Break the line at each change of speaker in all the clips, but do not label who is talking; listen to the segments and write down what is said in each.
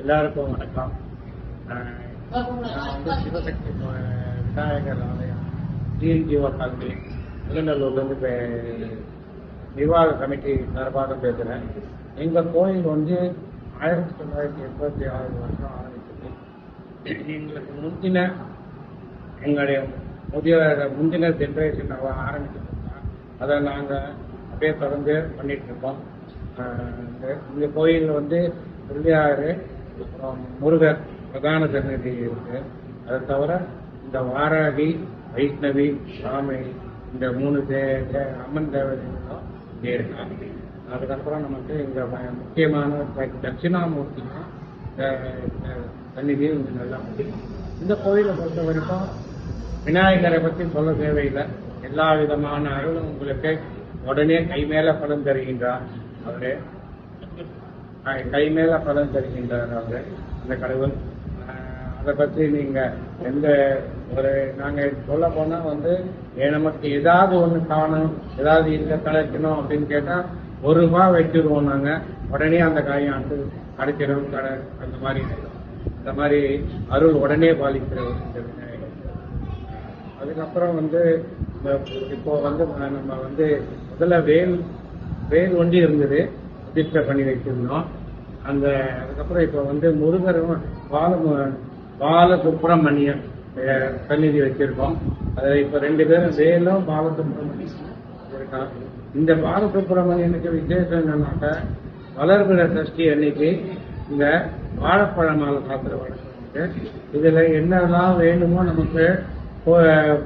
எல்லாருக்கும் வணக்கம். நான் வந்து சிவசக்தி விநாயகர் ஆலயம் ஜிஎன்ஜிஓ காலனி நல்லநல்லூர்லேருந்து நிர்வாக கமிட்டி சார்பாக பேசுகிறேன். எங்கள் கோயில் வந்து 1986 வருஷம் ஆரம்பிச்சது. எங்களுக்கு எங்களுடைய முந்தின ஜென்ரேஷன் ஆரம்பிச்சிருந்தா அதை நாங்கள் அப்படியே தொடர்ந்து பண்ணிட்டு இருக்கோம். இந்த கோயில் வந்து பிள்ளையார், அப்புறம் முருகர் பிரதான சன்னதி இருக்கு. அதை தவிர இந்த வாராகி, வைஷ்ணவி, சாமி, இந்த 3 அம்மன் தேவதைகளும் இங்கே இருக்காங்க. அதுக்கப்புறம் நமக்கு இங்கே முக்கியமான தட்சிணாமூர்த்தி சன்னிதியும் இங்கே நல்லா முடியும். இந்த கோயிலை பொறுத்த வரைக்கும் விநாயகரை பற்றி சொல்ல தேவையில்லை. எல்லா விதமான அருளும் உங்களுக்கு உடனே கை மேல பலன் தருகின்றார். அவரு கை மேல பலன் தருகின்றார் அவரு, அந்த கடவுள். அதை பற்றி நீங்க எந்த ஒரு நாங்க சொல்ல போனா வந்து நமக்கு ஏதாவது ஒண்ணு காணும், ஏதாவது இல்லை கிடைக்கணும் அப்படின்னு கேட்டா ₹1 வச்சிருவோம். நாங்க உடனே அந்த காயம் வந்து கிடைச்சிடும். அந்த மாதிரி அருள் உடனே பாலிக்கிறோம் இந்த விநாயகர். அதுக்கப்புறம் வந்து இப்போ வந்து நம்ம வந்து முதல்ல வேல் ஒண்டி இருந்தது, பிரதிஷ்டை பண்ணி வச்சிருந்தோம். அதுக்கப்புறம் இப்போ வந்து முருகரும் பாலசுப்பிரமணியன் சந்நிதி வச்சிருக்கோம். அதில் இப்போ 2 பேரும் வேலும் பாலசுப்பிரமணியன் இருக்கான். இந்த பாலசுப்பிரமணியனுக்கு விசேஷம் என்னன்னாக்க வளர்பிற சஷ்டி அன்னைக்கு இந்த வாழைப்பழ மாலை சாப்பிட வழக்கம். இதுல என்னெல்லாம் வேணுமோ நமக்கு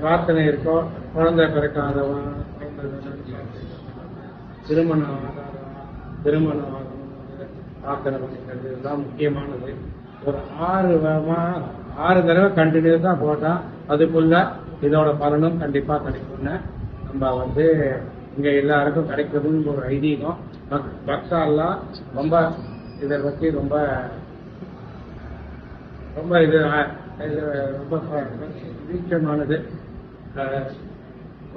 பிரார்த்தனை இருக்கோ, குழந்தை பிறக்காதவன், திருமணம் ஆகணும் பிரார்த்தனை பண்ணிக்கிறது, இதெல்லாம் முக்கியமானது. ஒரு 6 தடவை கண்டினியூஸா போட்டா அதுக்குள்ள இதோட பலனும் கண்டிப்பா கிடைக்கும்னு நம்ம வந்து இங்க எல்லாருக்கும் கிடைக்குதுன்னு ஒரு ஐதீகம். பக்தாலாம் ரொம்ப இதை பற்றி ரொம்ப இது ரொம்ப வீச்சமானது.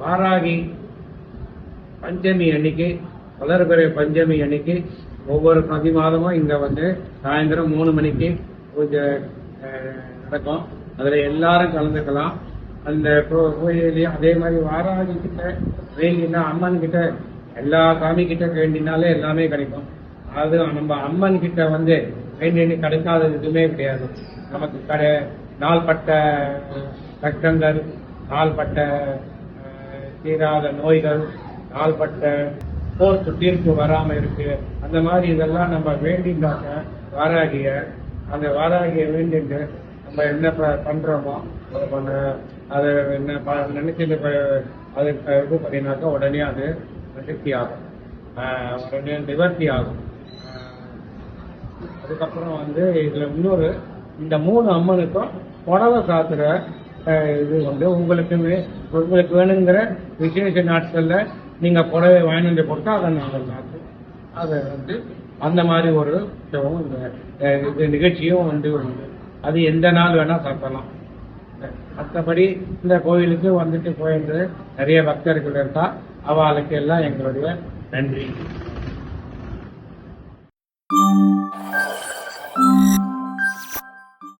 வாராகி பஞ்சமி அன்னைக்கு, வளர்பிறை பஞ்சமி அன்னைக்கு ஒவ்வொரு 10 மாதமும் இங்க வந்து சாயந்தரம் 3 மணிக்கு பூஜை நடக்கும். அதுல எல்லாரும் கலந்துக்கலாம். அந்த கோயிலையும் அதே மாதிரி வாராகி கிட்ட வேண்டினா, அம்மன் கிட்ட, எல்லா சாமி கிட்ட வேண்டினாலே எல்லாமே கிடைக்கும். அது நம்ம அம்மன் கிட்ட வந்து வேண்டி கிடைக்காதது எதுவுமே கிடையாது. நமக்கு நாள்பட்ட கஷ்டங்கள், நாள்பட்ட தீராத நோய்கள், நாள்பட்ட போர் தீர்ப்பு வராம இருக்கு, அந்த மாதிரி இதெல்லாம் நம்ம வேண்டினாக்க அந்த வாராகிய வேண்டிட்டு நம்ம என்ன பண்றோமோ அதை என்ன நினைச்சிட்டு அது இது பண்ணினாக்கா உடனே அது நிவர்த்தி ஆகும். உடனே நிவர்த்தி ஆகும். அதுக்கப்புறம் வந்து இதுல இன்னொரு இந்த 3 அம்மனுக்கும் புடவை சாத்துற இது வந்து உங்களுக்கு வேணுங்கிற விசேஷ நாட்கள்ல நீங்க புடவை வாங்கிட்டு போட்டா அதை நாங்கள் சாத்து அதை வந்து அந்த மாதிரி ஒரு இந்த நிகழ்ச்சியும் வந்து அது எந்த நாள் வேணா சாத்தலாம். மற்றபடி இந்த கோயிலுக்கு வந்துட்டு போயிட்டு நிறைய பக்தர்கள் இருக்கா, அவளுக்கு எல்லாம் எங்களுடைய நன்றி.